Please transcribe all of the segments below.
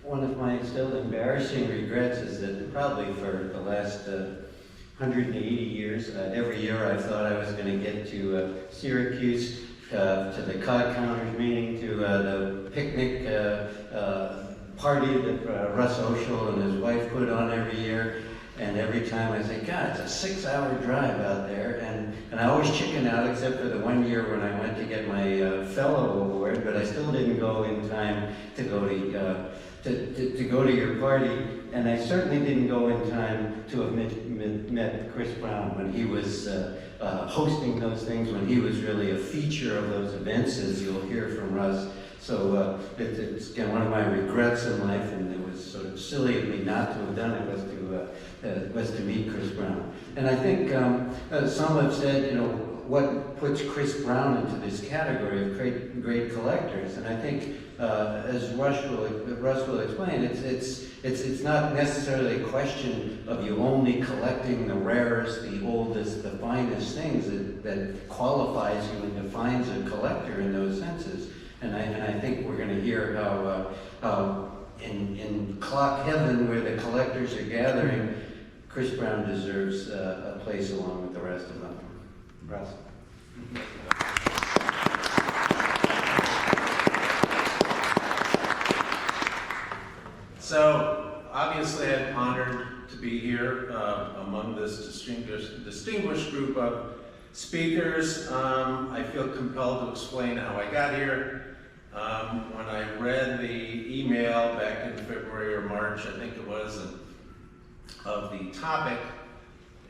one of my still embarrassing regrets is that probably for the last 180 years, every year I thought I was going to get to Syracuse, to the cod counters meeting, to the picnic party that Russ Oechsle and his wife put on every year. And every time I say, God, it's a 6-hour drive out there. And I always chicken out, except for the one year when I went to get my fellow award, but I still didn't go in time to go to go to your party. And I certainly didn't go in time to have met Chris Brown when he was hosting those things, when he was really a feature of those events, as you'll hear from Russ. So it's again one of my regrets in life, and it was sort of silly of me not to have done it, was to meet Chris Brown. And I think some have said, you know, what puts Chris Brown into this category of great collectors? And I think, as Russ will explain, it's not necessarily a question of you only collecting the rarest, the oldest, the finest things that qualifies you and defines a collector in those senses. And I think we're going to hear how in clock heaven, where the collectors are gathering, Chris Brown deserves a place along with the rest of them. Russ. So, obviously I'm honored to be here among this distinguished group of speakers. I feel compelled to explain how I got here. When I read the email back in February or March, I think it was, of the topic,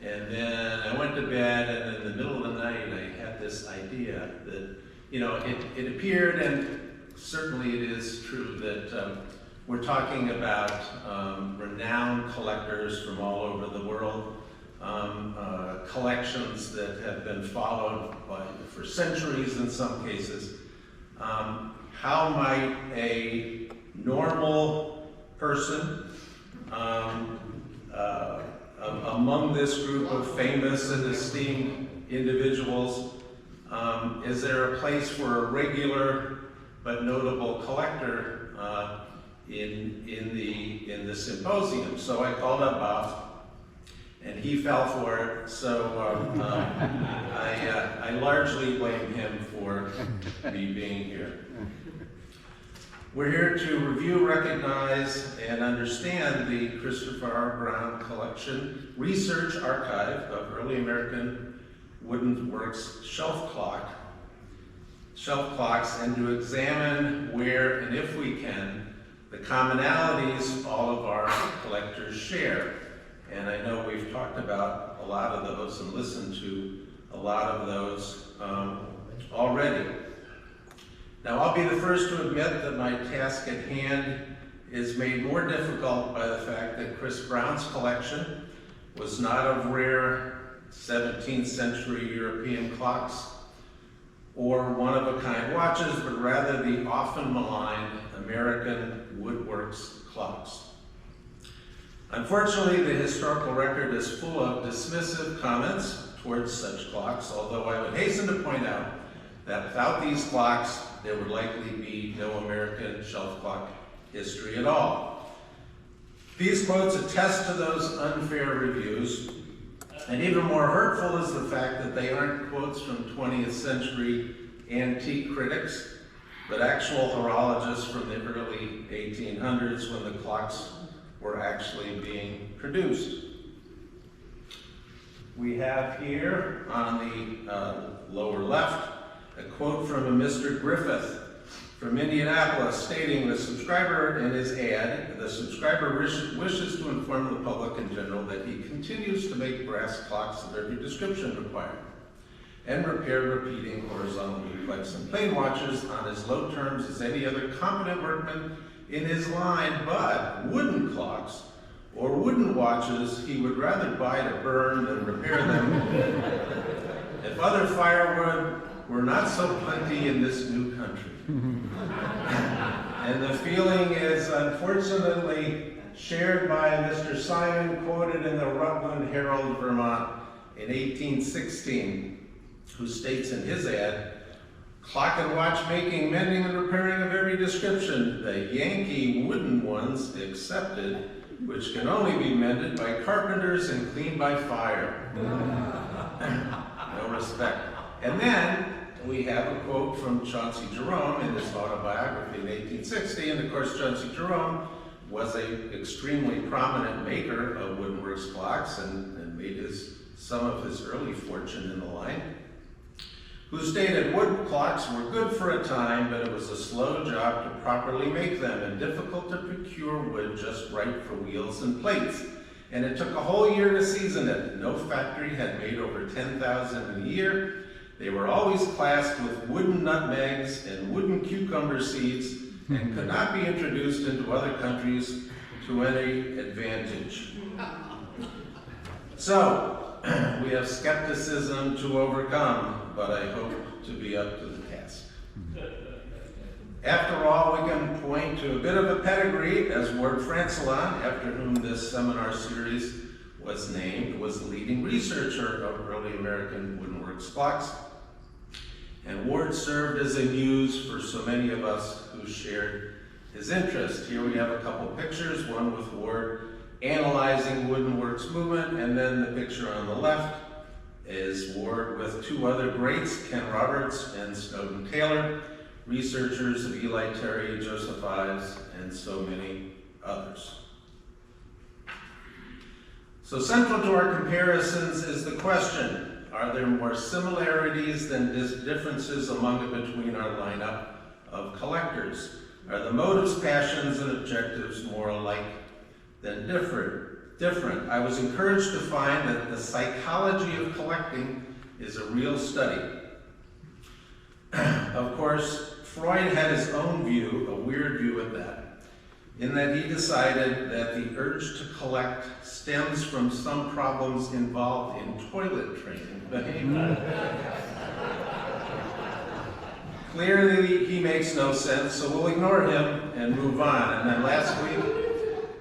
and then I went to bed, and in the middle of the night I had this idea that, you know, it appeared, and certainly it is true, that we're talking about renowned collectors from all over the world, collections that have been followed for centuries in some cases. How might a normal person among this group of famous and esteemed individuals, is there a place for a regular but notable collector in the symposium? So I called up Bob, and he fell for it. So I largely blame him for me being here. We're here to review, recognize, and understand the Christopher R. Brown Collection Research Archive of Early American Wooden Works shelf clocks, and to examine where, and if we can, the commonalities all of our collectors share. And I know we've talked about a lot of those and listened to a lot of those already. Now, I'll be the first to admit that my task at hand is made more difficult by the fact that Chris Brown's collection was not of rare 17th century European clocks or one-of-a-kind watches, but rather the often maligned American woodworks clocks. Unfortunately, the historical record is full of dismissive comments towards such clocks, although I would hasten to point out that without these clocks, there would likely be no American shelf clock history at all. These quotes attest to those unfair reviews, and even more hurtful is the fact that they aren't quotes from 20th century antique critics, but actual horologists from the early 1800s when the clocks were actually being produced. We have here on the lower left a quote from a Mr. Griffith from Indianapolis stating the subscriber in his ad, the subscriber wishes to inform the public in general that he continues to make brass clocks of every description required and repair repeating horizontal duplex and plain watches on as low terms as any other competent workman in his line, but wooden clocks or wooden watches he would rather buy to burn than repair them if other firewood were not so plenty in this new country. And the feeling is unfortunately shared by Mr. Simon, quoted in the Rutland Herald, Vermont in 1816, who states in his ad, Clock and watch making, mending, and repairing of every description, the Yankee wooden ones excepted, which can only be mended by carpenters and cleaned by fire. No respect. And then we have a quote from Chauncey Jerome in his autobiography in 1860, and of course Chauncey Jerome was an extremely prominent maker of wooden works clocks and made some of his early fortune in the line, who stated wood clocks were good for a time, but it was a slow job to properly make them and difficult to procure wood just right for wheels and plates. And it took a whole year to season it. No factory had made over 10,000 in a year. They were always classed with wooden nutmegs and wooden cucumber seeds and could not be introduced into other countries to any advantage. So, we have skepticism to overcome, but I hope to be up to the task. After all, we can point to a bit of a pedigree, as Ward Francillon, after whom this seminar series was named, was the leading researcher of early American wooden works clocks. And Ward served as a muse for so many of us who shared his interest. Here we have a couple pictures, one with Ward analyzing wooden works movement, and then the picture on the left is Ward with two other greats, Ken Roberts and Snowden Taylor, researchers of Eli Terry, Joseph Ives, and so many others. So central to our comparisons is the question, are there more similarities than differences among and between our lineup of collectors? Are the motives, passions, and objectives more alike than different? I was encouraged to find that the psychology of collecting is a real study. Of course, Freud had his own view, a weird view at that, in that he decided that the urge to collect stems from some problems involved in toilet training behavior. Clearly, he makes no sense, so we'll ignore him and move on. And then last week,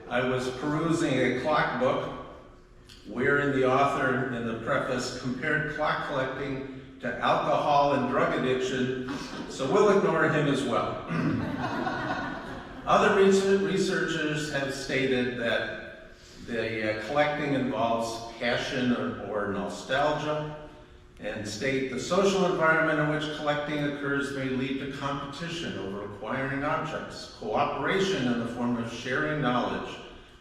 I was perusing a clock book wherein the author in the preface compared clock collecting to alcohol and drug addiction, so we'll ignore him as well. Other researchers have stated that the collecting involves passion or nostalgia, and state the social environment in which collecting occurs may lead to competition over acquiring objects, cooperation in the form of sharing knowledge,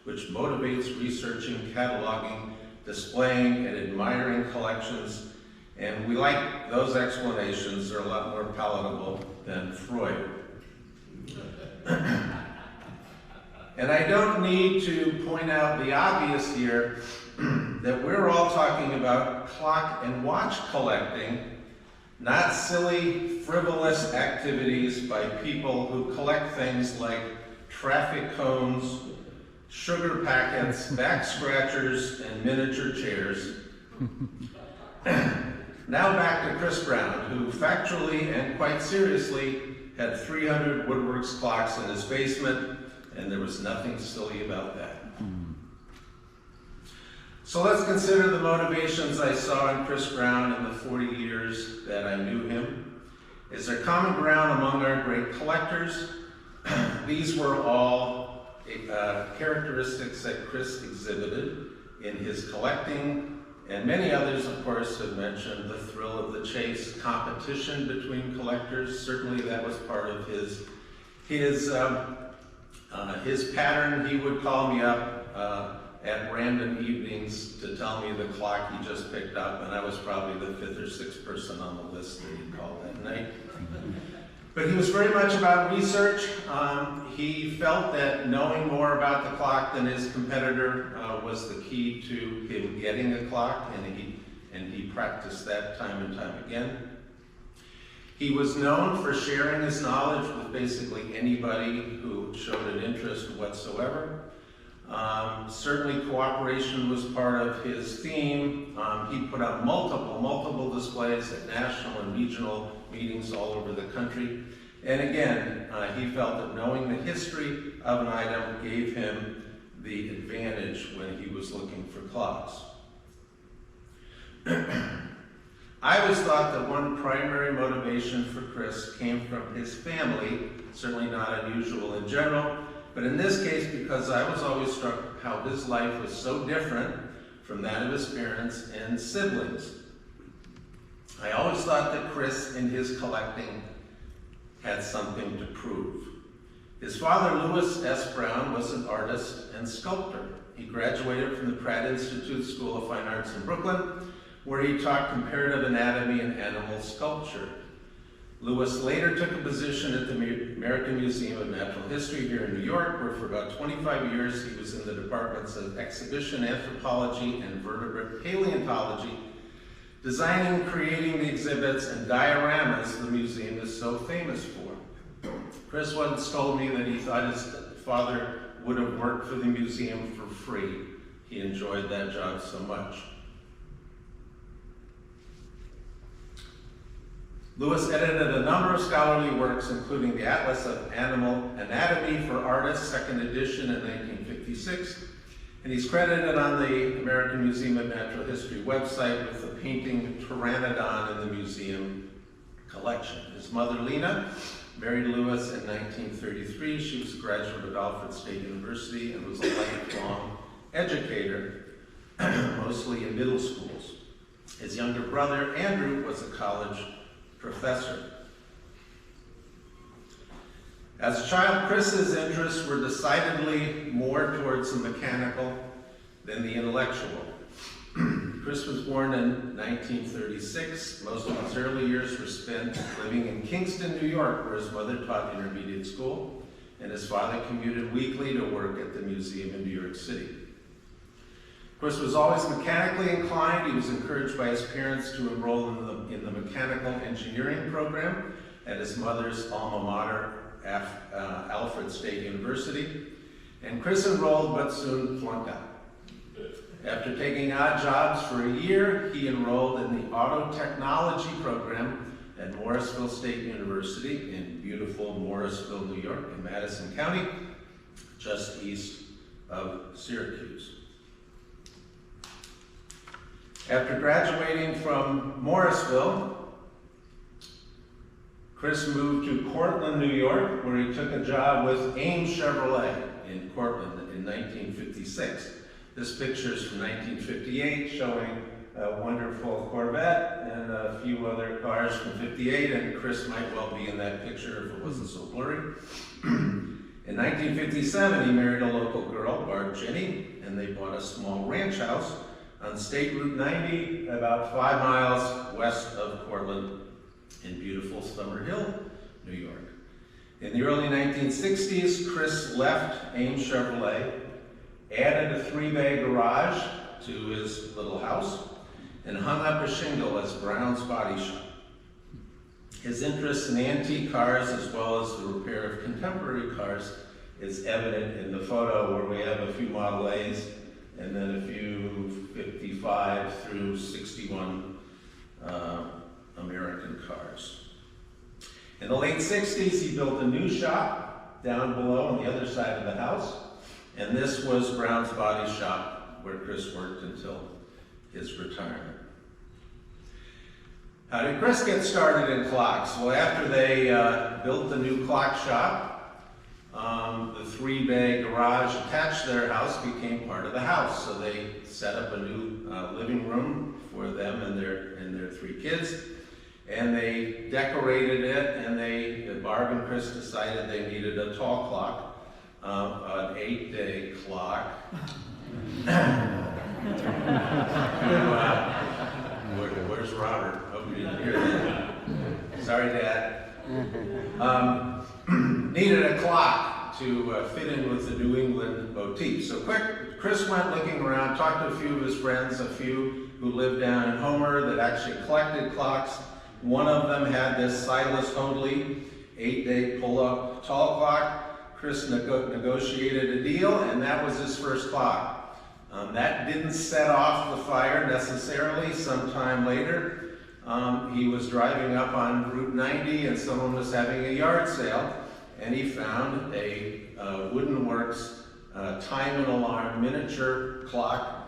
which motivates researching, cataloging, displaying, and admiring collections. And we like those explanations. They're a lot more palatable than Freud. And I don't need to point out the obvious here that we're all talking about clock and watch collecting, not silly, frivolous activities by people who collect things like traffic cones, sugar packets, back scratchers, and miniature chairs. Now back to Chris Brown, who factually and quite seriously had 300 woodworks clocks in his basement, and there was nothing silly about that. So let's consider the motivations I saw in Chris Brown in the 40 years that I knew him. Is there common ground among our great collectors? These were all characteristics that Chris exhibited in his collecting, and many others, of course, have mentioned the thrill of the chase, competition between collectors. Certainly that was part of his pattern. He would call me up at random evenings to tell me the clock he just picked up, and I was probably the 5th or 6th person on the list that he called that night. But he was very much about research. He felt that knowing more about the clock than his competitor was the key to him getting a clock, and he practiced that time and time again. He was known for sharing his knowledge with basically anybody who showed an interest whatsoever. Certainly cooperation was part of his theme. He put up multiple displays at national and regional meetings all over the country. And again, he felt that knowing the history of an item gave him the advantage when he was looking for clocks. I always thought that one primary motivation for Chris came from his family, certainly not unusual in general, but in this case because I was always struck how his life was so different from that of his parents and siblings. I always thought that Chris in his collecting had something to prove. His father, Louis S. Brown, was an artist and sculptor. He graduated from the Pratt Institute School of Fine Arts in Brooklyn, where he taught comparative anatomy and animal sculpture. Louis later took a position at the American Museum of Natural History here in New York, where for about 25 years he was in the departments of exhibition anthropology and vertebrate paleontology, designing and creating the exhibits and dioramas the museum is so famous for. Chris once told me that he thought his father would have worked for the museum for free. He enjoyed that job so much. Louis edited a number of scholarly works, including the Atlas of Animal Anatomy for Artists, second edition in 1956, and he's credited on the American Museum of Natural History website with the painting Pteranodon in the museum collection. His mother, Lena, married Louis in 1933. She was a graduate of Alfred State University and was a lifelong educator, mostly in middle schools. His younger brother, Andrew, was a college professor. As a child, Chris's interests were decidedly more towards the mechanical than the intellectual. Chris was born in 1936. Most of his early years were spent living in Kingston, New York, where his mother taught intermediate school, and his father commuted weekly to work at the museum in New York City. Chris was always mechanically inclined. He was encouraged by his parents to enroll in the mechanical engineering program at his mother's alma mater, Alfred State University. And Chris enrolled but soon flunked out. After taking odd jobs for a year, he enrolled in the auto technology program at Morrisville State University in beautiful Morrisville, New York, in Madison County, just east of Syracuse. After graduating from Morrisville, Chris moved to Cortland, New York, where he took a job with Ames Chevrolet in Cortland in 1956. This picture is from 1958, showing a wonderful Corvette and a few other cars from 58, and Chris might well be in that picture if it wasn't so blurry. In 1957, he married a local girl, Barb Jenny, and they bought a small ranch house on State Route 90, about 5 miles west of Cortland in beautiful Summerhill, New York. In the early 1960s, Chris left Ames Chevrolet, added a 3-bay garage to his little house, and hung up a shingle as Brown's Body Shop. His interest in antique cars, as well as the repair of contemporary cars, is evident in the photo where we have a few Model A's and then a few 55 through 61 American cars. In the late 60s, he built a new shop down below on the other side of the house, and this was Brown's Body Shop, where Chris worked until his retirement. How did Chris get started in clocks? Well, after they built the new clock shop, the 3-bay garage attached to their house became part of the house. So they set up a new living room for them and their 3 kids. And they decorated it, and Barb and Chris decided they needed a tall clock, an 8-day clock. Where's Robert? Hope you didn't hear that. Sorry, Dad. Needed a clock to fit in with the New England motif. So Chris went looking around, talked to a few of his friends, a few who lived down in Homer that actually collected clocks. One of them had this Silas Hoadley 8-day pull-up tall clock. Chris negotiated a deal, and that was his first clock. That didn't set off the fire necessarily. Sometime later, he was driving up on Route 90 and someone was having a yard sale, and he found a Wooden Works time and alarm miniature clock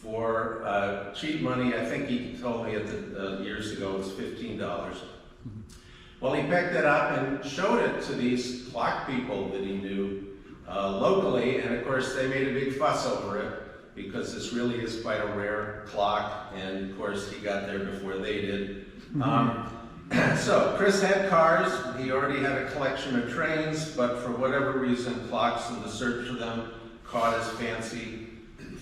for cheap money. I think he told me years ago it was $15. Well, he picked it up and showed it to these clock people that he knew locally, and of course they made a big fuss over it because this really is quite a rare clock, and of course he got there before they did. So Chris had cars, he already had a collection of trains, but for whatever reason clocks and the search for them caught his fancy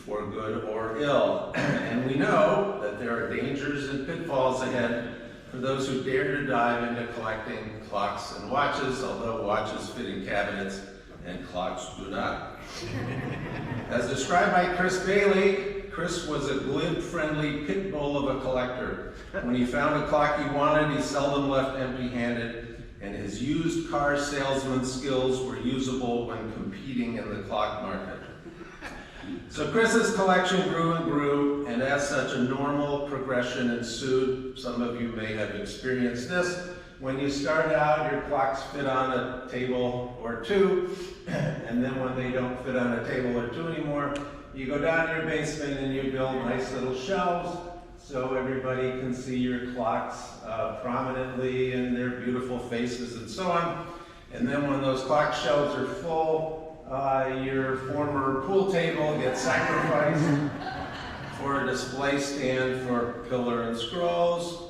for good or ill. And we know that there are dangers and pitfalls ahead for those who dare to dive into collecting clocks and watches, although watches fit in cabinets and clocks do not. As described by Chris Bailey, Chris was a glib, friendly pit bull of a collector. When he found a clock he wanted, he seldom left empty-handed, and his used car salesman skills were usable when competing in the clock market. So Chris's collection grew and grew, and as such a normal progression ensued. Some of you may have experienced this. When you start out, your clocks fit on a table or two, and then when they don't fit on a table or two anymore, you go down to your basement and you build nice little shelves so everybody can see your clocks prominently and their beautiful faces and so on. And then when those clock shelves are full, your former pool table gets sacrificed for a display stand for pillar and scrolls.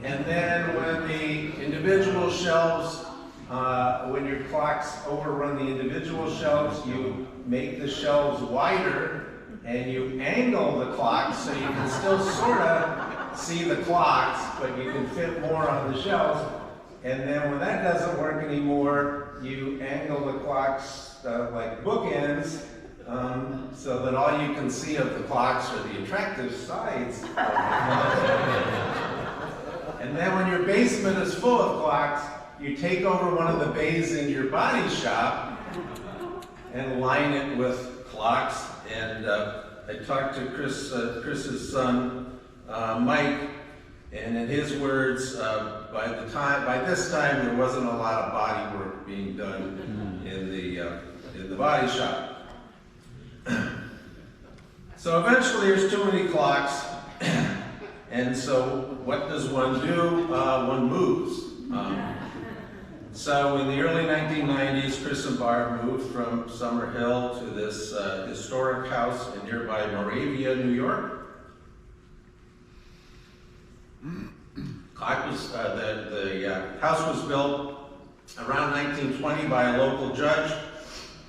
And then when the individual shelves, when your clocks overrun the individual shelves, you make the shelves wider and you angle the clocks so you can still sort of see the clocks, but you can fit more on the shelves. And then when that doesn't work anymore, you angle the clocks like bookends, so that all you can see of the clocks are the attractive sides of the clocks. And then when your basement is full of clocks, you take over one of the bays in your body shop and line it with clocks. And I talked to Chris's son, Mike, and in his words, by this time there wasn't a lot of body work being done in the body shop. So eventually there's too many clocks, and so what does one do? One moves. So in the early 1990s, Chris and Barb moved from Summer Hill to this historic house in nearby Moravia, New York. The house was built around 1920 by a local judge,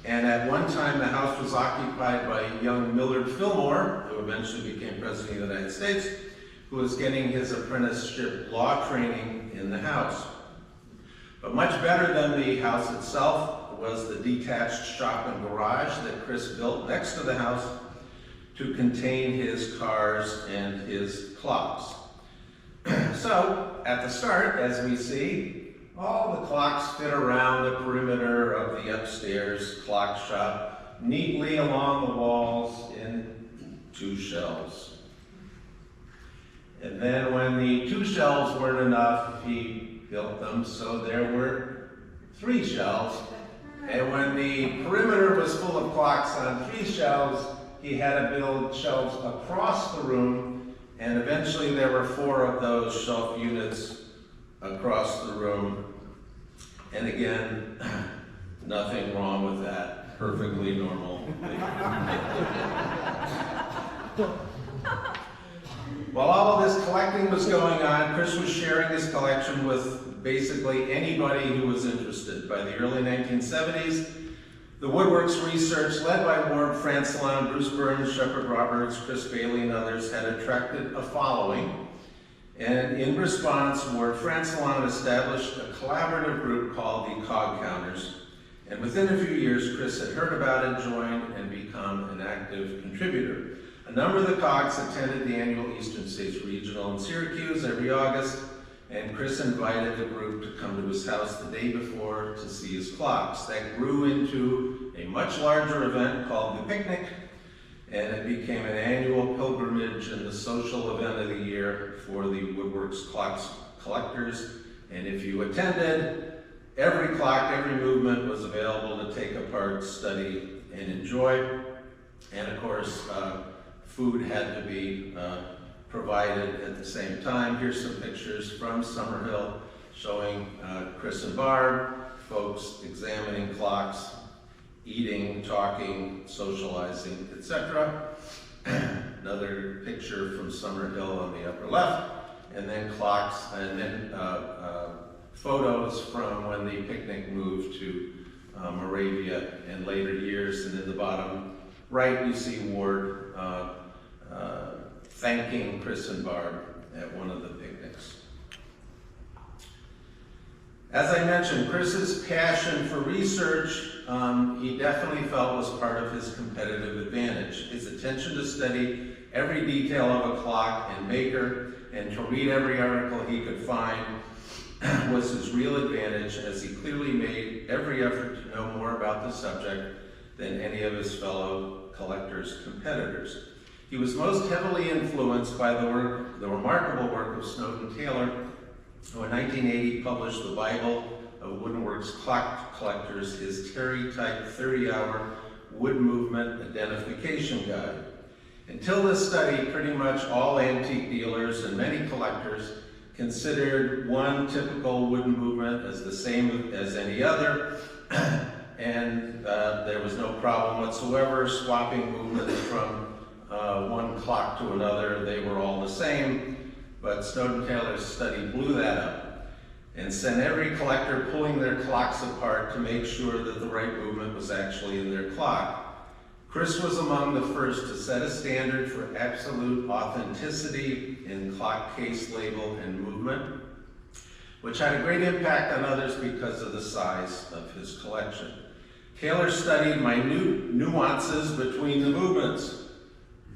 and at one time the house was occupied by young Millard Fillmore, who eventually became President of the United States, who was getting his apprenticeship law training in the house. But much better than the house itself was the detached shop and garage that Chris built next to the house to contain his cars and his clocks. So, at the start, as we see, all the clocks fit around the perimeter of the upstairs clock shop, neatly along the walls in two shelves. And then when the two shelves weren't enough, he built them so there were 3 shelves. And when the perimeter was full of clocks on 3 shelves, he had to build shelves across the room, and eventually there were 4 of those shelf units across the room. And again, nothing wrong with that. Perfectly normal. While all of this collecting was going on, Chris was sharing his collection with basically anybody who was interested. By the early 1970s, the woodworks research led by Ward Francillon, Bruce Burns, Shepard Roberts, Chris Bailey, and others had attracted a following. And in response, Ward Francillon established a collaborative group called the Cog Counters. And within a few years, Chris had heard about it, joined, and become an active contributor. A number of the Cogs attended the annual Eastern States Regional in Syracuse every August, and Chris invited the group to come to his house the day before to see his clocks. That grew into a much larger event called the Picnic, and it became an annual pilgrimage and the social event of the year for the Woodworks clocks collectors. And if you attended, every clock, every movement was available to take apart, study, and enjoy. And of course, food had to be provided at the same time. Here's some pictures from Summerhill showing Chris and Barb, folks examining clocks, eating, talking, socializing, etc. Another picture from Summerhill on the upper left, and then clocks, and then photos from when the picnic moved to Moravia in later years. And in the bottom right, you see Ward thanking Chris and Barb at one of the picnics. As I mentioned, Chris's passion for research, he definitely felt was part of his competitive advantage. His attention to study every detail of a clock and maker and to read every article he could find was his real advantage, as he clearly made every effort to know more about the subject than any of his fellow collectors' competitors. He was most heavily influenced by the remarkable work of Snowden Taylor, who in 1980 published the Bible of Woodenworks Clock Collectors, his Terry-type 30-hour wood movement identification guide. Until this study, pretty much all antique dealers and many collectors considered one typical wooden movement as the same as any other, and there was no problem whatsoever swapping movements from one clock to another. They were all the same, but Snowden Taylor's study blew that up and sent every collector pulling their clocks apart to make sure that the right movement was actually in their clock. Chris was among the first to set a standard for absolute authenticity in clock case label and movement, which had a great impact on others because of the size of his collection. Taylor studied minute nuances between the movements.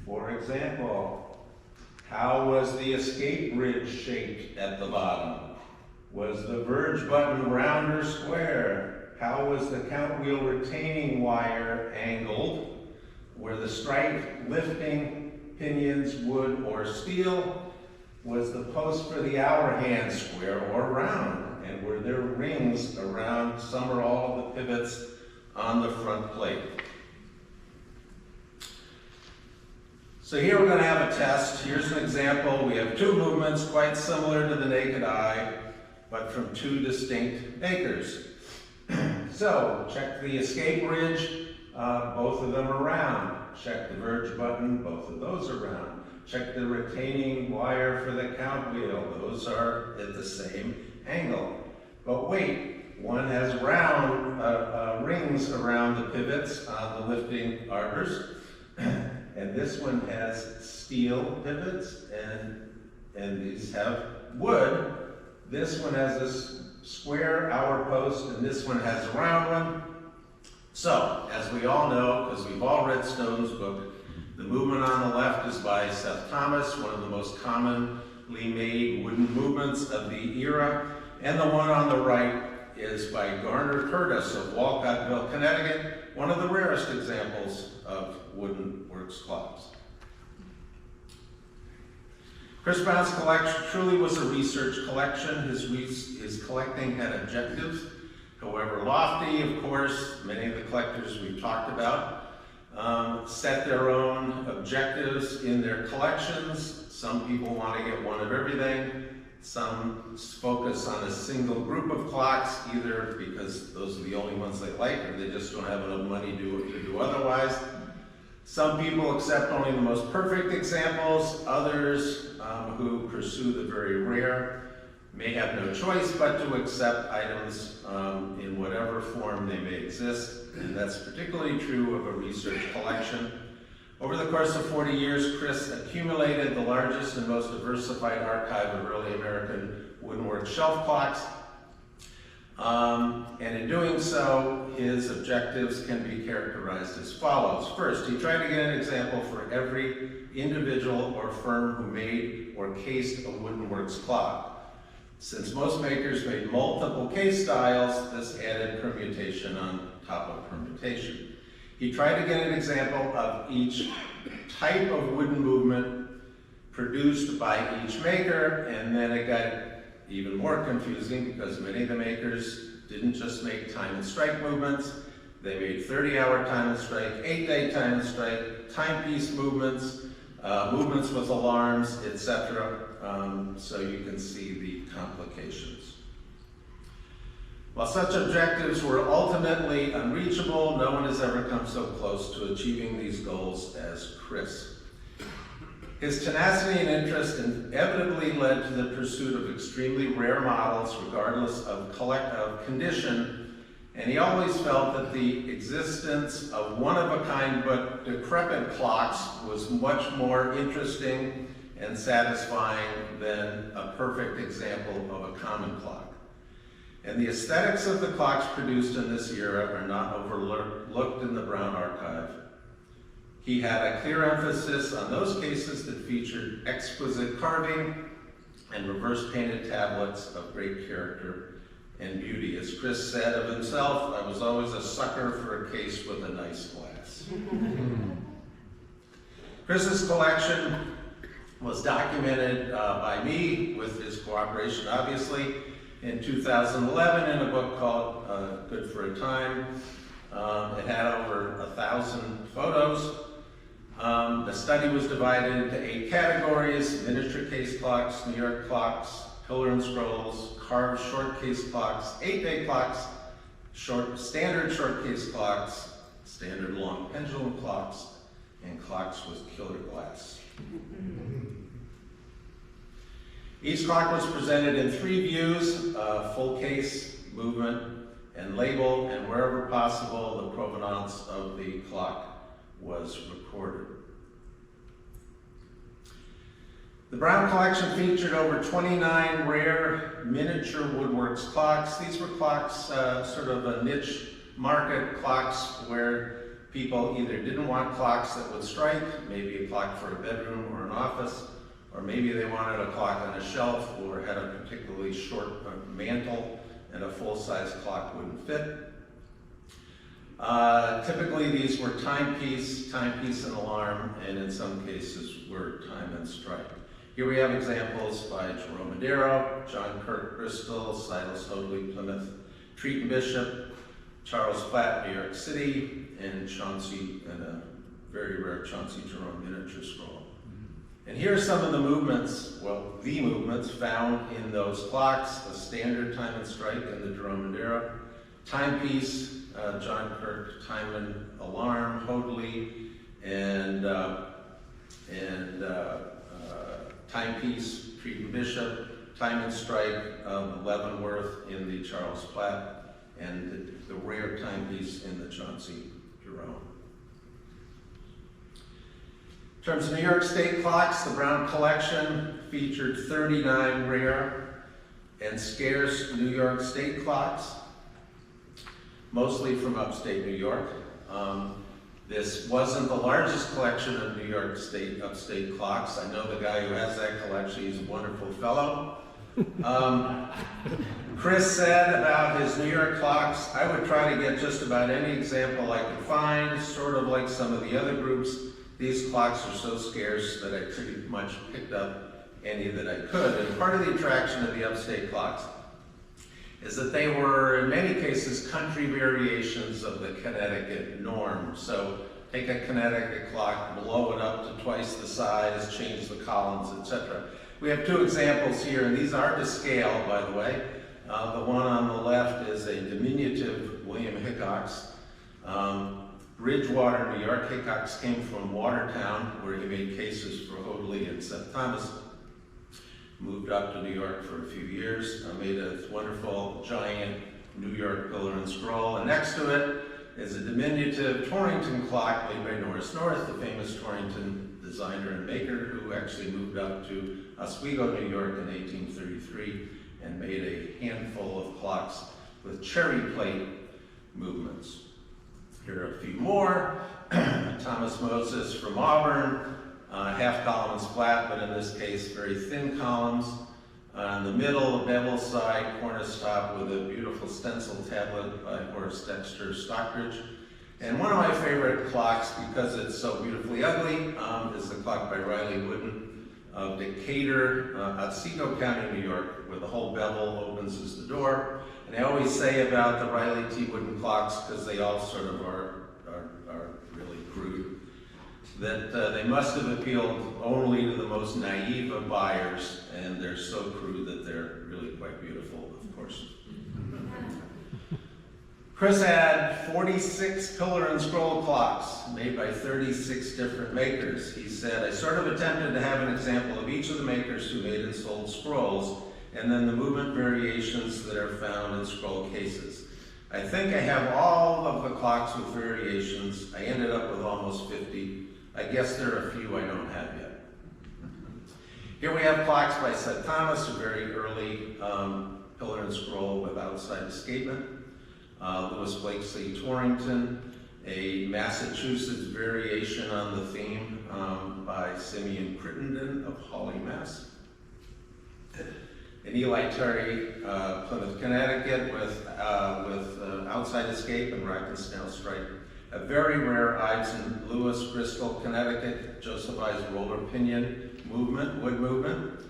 For example, how was the escape ridge shaped at the bottom? Was the verge button round or square? How was the count wheel retaining wire angled? Were the strike lifting pinions wood or steel? Was the post for the hour hand square or round? And were there rings around some or all of the pivots on the front plate? So here we're going to have a test. Here's an example. We have two movements quite similar to the naked eye, but from two distinct makers. So check the escape ridge. Both of them are round. Check the verge button, both of those are round. Check the retaining wire for the count wheel. Those are at the same angle. But wait, one has round rings around the pivots on the lifting arbors, and this one has steel pivots, and these have wood. This one has a square hour post, and this one has a round one. So, as we all know, because we've all read Snowden's book, the movement on the left is by Seth Thomas, one of the most commonly made wooden movements of the era, and the one on the right is by Garner Curtis of Walcottville, Connecticut, one of the rarest examples of wooden works clocks. Chris Brown's collection truly was a research collection. His collecting had objectives, however lofty. Of course, many of the collectors we've talked about set their own objectives in their collections. Some people want to get one of everything. Some focus on a single group of clocks, either because those are the only ones they like or they just don't have enough money to do otherwise. Some people accept only the most perfect examples. Others who pursue the very rare may have no choice but to accept items in whatever form they may exist, and that's particularly true of a research collection. Over the course of 40 years, Chris accumulated the largest and most diversified archive of early American woodenwork shelf clocks, and in doing so, his objectives can be characterized as follows. First, he tried to get an example for every individual or firm who made or cased a woodenworks clock. Since most makers made multiple case styles, this added permutation on top of permutation. He tried to get an example of each type of wooden movement produced by each maker, and then it got even more confusing because many of the makers didn't just make time and strike movements. They made 30-hour time and strike, 8-day time and strike, timepiece movements, movements with alarms, etc. So you can see the complications. While such objectives were ultimately unreachable, no one has ever come so close to achieving these goals as Chris. His tenacity and interest inevitably led to the pursuit of extremely rare models, regardless of condition, and he always felt that the existence of one-of-a-kind but decrepit clocks was much more interesting and satisfying than a perfect example of a common clock. And the aesthetics of the clocks produced in this era are not overlooked in the Brown archive. He had a clear emphasis on those cases that featured exquisite carving and reverse-painted tablets of great character and beauty. As Chris said of himself, I was always a sucker for a case with a nice glass. Chris's collection was documented by me, with his cooperation, obviously, in 2011 in a book called Good for a Time. It had over 1,000 photos. The study was divided into 8 categories: miniature case clocks, New York clocks, pillar and scrolls, carved short case clocks, 8-day clocks, standard short case clocks, standard long pendulum clocks, and clocks with killer glass. Each clock was presented in 3 views: full case, movement, and label, and wherever possible, the provenance of the clock was recorded. The Brown collection featured over 29 rare miniature woodworks clocks. These were clocks, sort of a niche market, clocks where people either didn't want clocks that would strike, maybe a clock for a bedroom or an office, or maybe they wanted a clock on a shelf or had a particularly short mantle and a full-size clock wouldn't fit. Typically these were timepiece and alarm, and in some cases were time and strike. Here we have examples by Jerome Madero, John Kirk Bristol, Silas Hoadley, Plymouth, Treaton Bishop, Charles Platt, New York City, and Chauncey, and a very rare Chauncey Jerome miniature scroll. And here are some of the movements, the movements found in those clocks: the standard time and strike in the Jerome Madero, timepiece, John Kirk, time and alarm, Hoadley, and timepiece, Treaton Bishop, time and strike, Leavenworth in the Charles Platt, and the rare timepiece in the Chauncey Jerome. In terms of New York State clocks, the Brown collection featured 39 rare and scarce New York State clocks, mostly from upstate New York. This wasn't the largest collection of New York State upstate clocks. I know the guy who has that collection. He's a wonderful fellow. Chris said about his New York clocks, I would try to get just about any example I could find, sort of like some of the other groups. These clocks are so scarce that I pretty much picked up any that I could. And part of the attraction of the upstate clocks is that they were, in many cases, country variations of the Connecticut norm. So take a Connecticut clock, blow it up to twice the size, change the columns, etc. We have 2 examples here, and these are to scale, by the way. The one on the left is a diminutive William Hickox. Bridgewater, New York. Hickox came from Watertown, where he made cases for Hoadley and St. Thomas. Moved up to New York for a few years, made a wonderful giant New York pillar and scroll, and next to it is a diminutive Torrington clock made by Norris North, the famous Torrington designer and maker, who actually moved up to Oswego, New York in 1833 and made a handful of clocks with cherry plate movements. Here are a few more. Thomas Moses from Auburn. Half columns flat, but in this case, very thin columns. In the middle, bevel side, cornice top with a beautiful stencil tablet by Horace Dexter Stockbridge. And one of my favorite clocks, because it's so beautifully ugly, is the clock by Riley Wooden of Decatur, Otsego County, New York, where the whole bevel opens as the door. And I always say about the Riley T. Wooden clocks, because they all sort of are really crude. that they must have appealed only to the most naive of buyers, and they're so crude that they're really quite beautiful, of course. Chris had 46 pillar and scroll clocks made by 36 different makers. He said, I sort of attempted to have an example of each of the makers who made and sold scrolls, and then the movement variations that are found in scroll cases. I think I have all of the clocks with variations. I ended up with almost 50. I guess there are a few I don't have yet. Here we have clocks by St. Thomas, a very early pillar and scroll with outside escapement. Louis Blakesley Torrington, a Massachusetts variation on the theme by Simeon Crittenden of Hawley, Mass. An Eli Terry, Plymouth, Connecticut, with outside escape and rack and snail strike. A very rare Ives and Lewis, Bristol, Connecticut, Joseph Ives roller pinion movement, wood movement,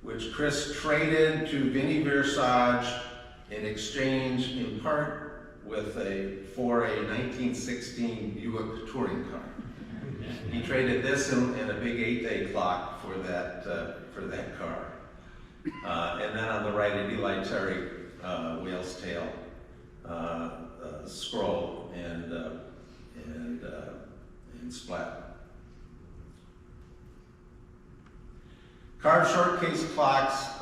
which Chris traded to Vinnie Versage in exchange, in part, for a 1916 Buick touring car. He traded this and a big 8-day clock for that car. And then on the right, an Eli Terry whale's tail scroll and splat. Carved short case clocks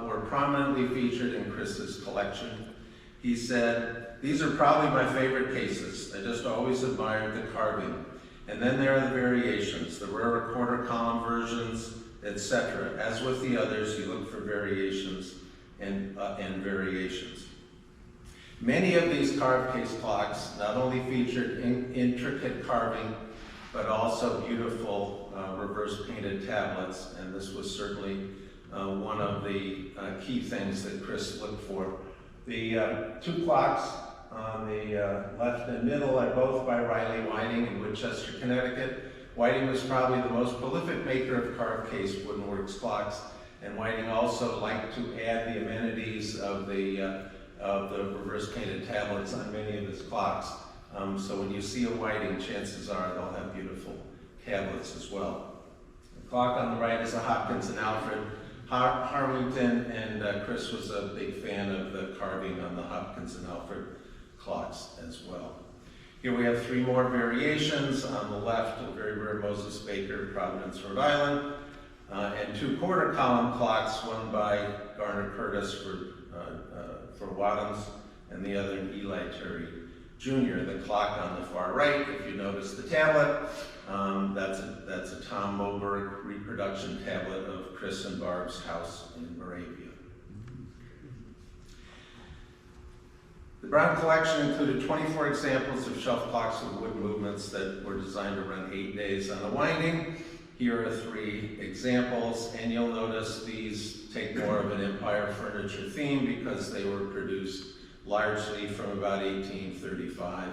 were prominently featured in Chris's collection. He said, these are probably my favorite cases. I just always admired the carving. And then there are the variations, the rarer quarter column versions, etc. As with the others, you look for variations and variations. Many of these carved case clocks not only featured intricate carving, but also beautiful reverse painted tablets, and this was certainly one of the key things that Chris looked for. The two clocks on the left and middle are both by Riley Whiting in Woodchester, Connecticut. Whiting was probably the most prolific maker of carved case wooden works clocks, and Whiting also liked to add the amenities of the reverse painted tablets on many of his clocks. So when you see a Whiting, chances are they'll have beautiful tablets as well. The clock on the right is a Hopkins and Alfred Harwington, and Chris was a big fan of the carving on the Hopkins and Alfred clocks as well. Here we have three more variations. On the left, a very rare Moses Baker, Providence, Rhode Island, and two quarter column clocks, one by Garner Curtis for Wadhams, and the other Eli Terry Jr. The clock on the far right, if you notice the tablet, that's a Tom Moberg reproduction tablet of Chris and Barb's house in Moravia. The Brown collection included 24 examples of shelf clocks with wood movements that were designed to run 8 days on a winding. Here are 3 examples, and you'll notice these take more of an Empire furniture theme because they were produced largely from about 1835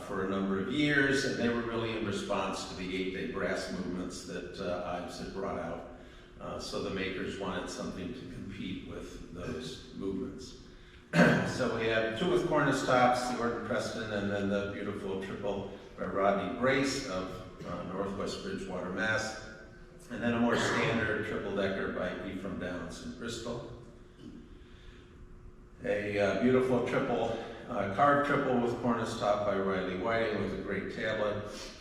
for a number of years, and they were really in response to the 8-day brass movements that Ives had brought out. So the makers wanted something to compete with those movements. So we have 2 with cornice tops, the Orton Preston, and then the beautiful triple by Rodney Brace of Northwest Bridgewater, Mass. And then a more standard triple-decker by Ephraim Downs in Bristol. A beautiful triple, carved triple with cornice top by Riley Whiting with a great tablet,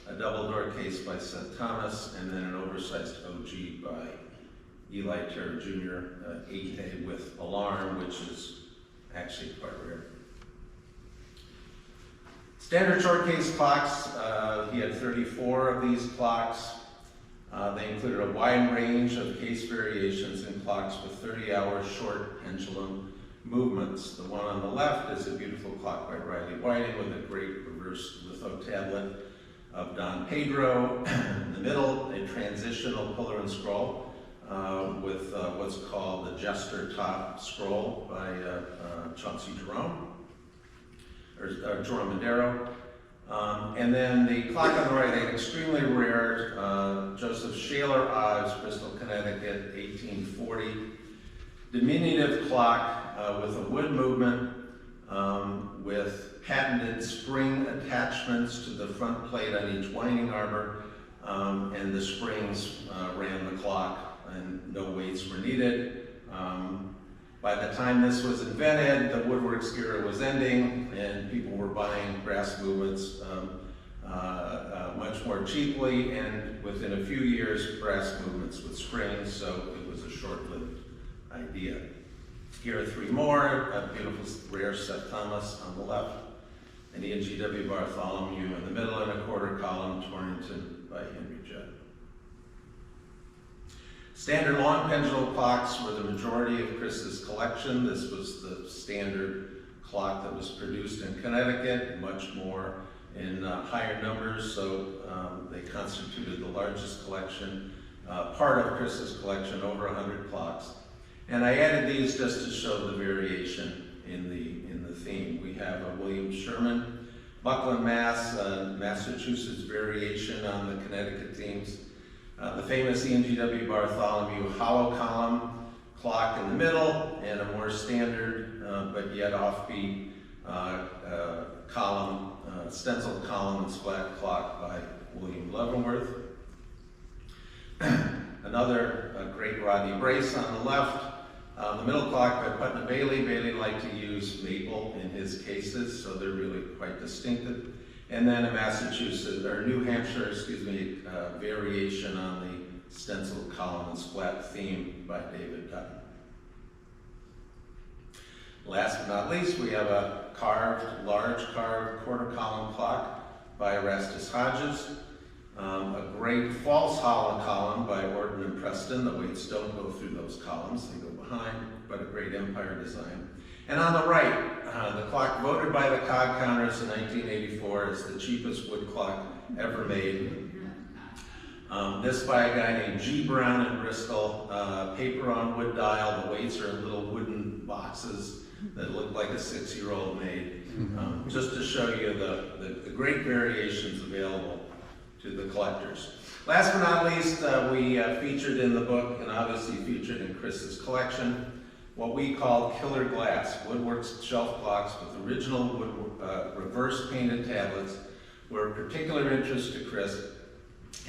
a double door case by St. Thomas, and then an oversized OG by Eli Terry Jr., 8-day with alarm, which is actually quite rare. Standard short case clocks, he had 34 of these clocks. They included a wide range of case variations in clocks with 30-hour short pendulum movements. The one on the left is a beautiful clock by Riley Whiting with a great reverse litho tablet of Don Pedro. In the middle, a transitional pillar and scroll with what's called the Jester Top Scroll by Chauncey Jerome, or Jerome Madero. And then the clock on the right, an extremely rare Joseph Shaler Ives, Bristol, Connecticut, 1840. Diminutive clock with a wood movement with patented spring attachments to the front plate on each winding arbor, and the springs ran the clock, and no weights were needed. By the time this was invented, the woodworks era was ending, and people were buying brass movements much more cheaply, and within a few years, brass movements with springs, so it was a short-lived idea. Here are three more: a beautiful rare Seth Thomas on the left, an E&GW Bartholomew in the middle, and a quarter column Torrington by Henry Judd. Standard long pendulum clocks were the majority of Chris's collection. This was the standard clock that was produced in Connecticut, much more in higher numbers, so they constituted the largest collection, part of Chris's collection, over 100 clocks. And I added these just to show the variation in the theme. We have a William Sherman, Buckland, Massachusetts variation on the Connecticut themes. The famous E&GW Bartholomew hollow column clock in the middle, and a more standard but yet offbeat column, stenciled column and splat clock by William Leavenworth. Another great Rodney Brace on the left. The middle clock by Putnam Bailey. Bailey liked to use maple in his cases, so they're really quite distinctive. And then a New Hampshire, variation on the stenciled column and splat theme by David Dutton. Last but not least, we have a large carved quarter column clock by Erastus Hodges. A great false hollow column by Orton and Preston. The weights don't go through those columns, they go behind, but a great empire design. And on the right, the clock voted by the cog counters in 1984 as the cheapest wood clock ever made. This by a guy named G. Brown in Bristol. Paper on wood dial. The weights are in little wooden boxes that look like a 6-year-old made. Just to show you the great variations available to the collectors. Last but not least, we featured in the book, and obviously featured in Chris's collection, what we call killer glass, woodworks shelf clocks with original reverse painted tablets were of particular interest to Chris,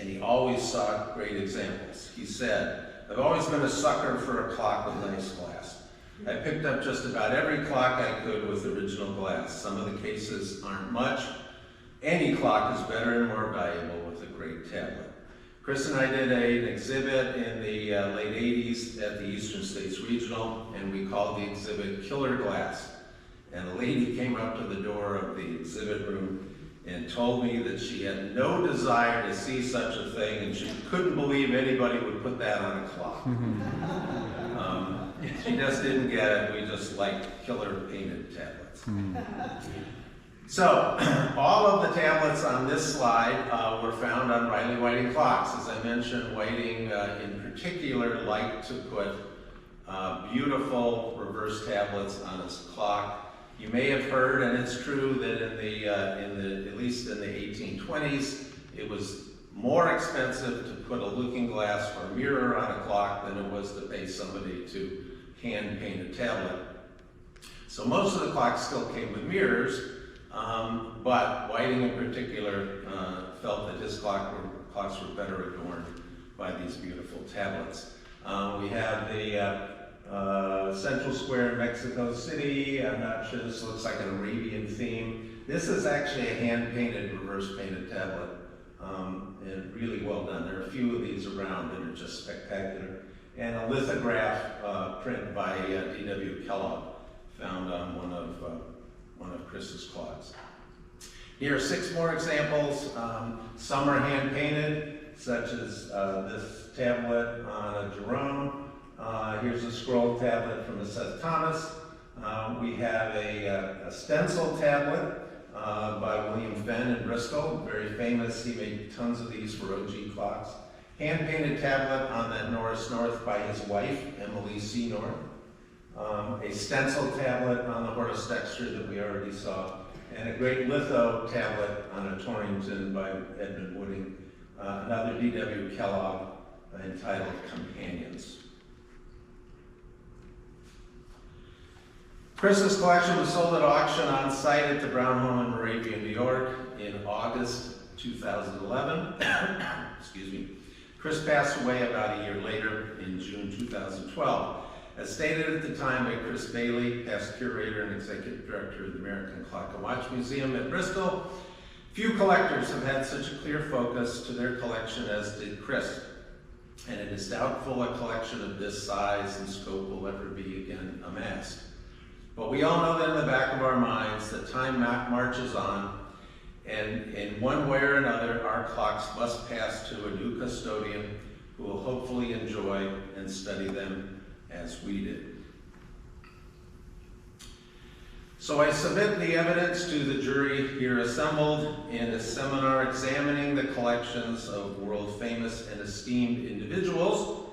and he always sought great examples. He said, "I've always been a sucker for a clock with nice glass. I picked up just about every clock I could with original glass. Some of the cases aren't much. Any clock is better and more valuable with a great tablet." Chris and I did an exhibit in the late 80s at the Eastern States Regional, and we called the exhibit Killer Glass. And a lady came up to the door of the exhibit room and told me that she had no desire to see such a thing, and she couldn't believe anybody would put that on a clock. She just didn't get it. We just liked killer painted tablets. So, all of the tablets on this slide were found on Riley Whiting clocks. As I mentioned, Whiting in particular liked to put beautiful reverse tablets on his clock. You may have heard, and it's true, that at least in the 1820s, it was more expensive to put a looking glass or a mirror on a clock than it was to pay somebody to hand paint a tablet. So most of the clocks still came with mirrors, but Whiting in particular felt that his clocks were better adorned by these beautiful tablets. We have the Central Square in Mexico City. I'm not sure, this looks like an Arabian theme. This is actually a hand-painted, reverse-painted tablet, and really well done. There are a few of these around that are just spectacular. And a lithograph print by D.W. Kellogg, found on one of Chris's clocks. Here are 6 more examples. Some are hand-painted, such as this tablet on a Jerome. Here's a scroll tablet from a Seth Thomas. We have a stencil tablet by William Fenn in Bristol, very famous. He made tons of these for OG clocks. Hand-painted tablet on that Norris North by his wife, Emily C. North. A stencil tablet on the Horace Dexter that we already saw, and a great litho tablet on a Torrington by Edmund Wooding. Another D.W. Kellogg entitled Companions. Chris's collection was sold at auction on site at the Brown Home in Moravia, New York in August 2011. Excuse me. Chris passed away about a year later in June 2012. As stated at the time by Chris Bailey, past curator and executive director of the American Clock and Watch Museum at Bristol, few collectors have had such a clear focus to their collection as did Chris, and it is doubtful a collection of this size and scope will ever be again amassed. But we all know that in the back of our minds that time marches on, and in one way or another, our clocks must pass to a new custodian who will hopefully enjoy and study them as we did. So I submit the evidence to the jury here assembled in a seminar examining the collections of world-famous and esteemed individuals.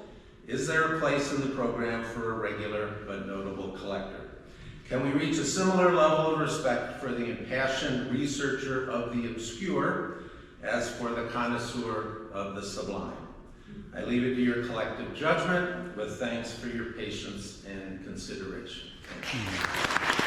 Is there a place in the program for a regular but notable collector? Can we reach a similar level of respect for the impassioned researcher of the obscure as for the connoisseur of the sublime? I leave it to your collective judgment, with thanks for your patience and consideration. Thank you.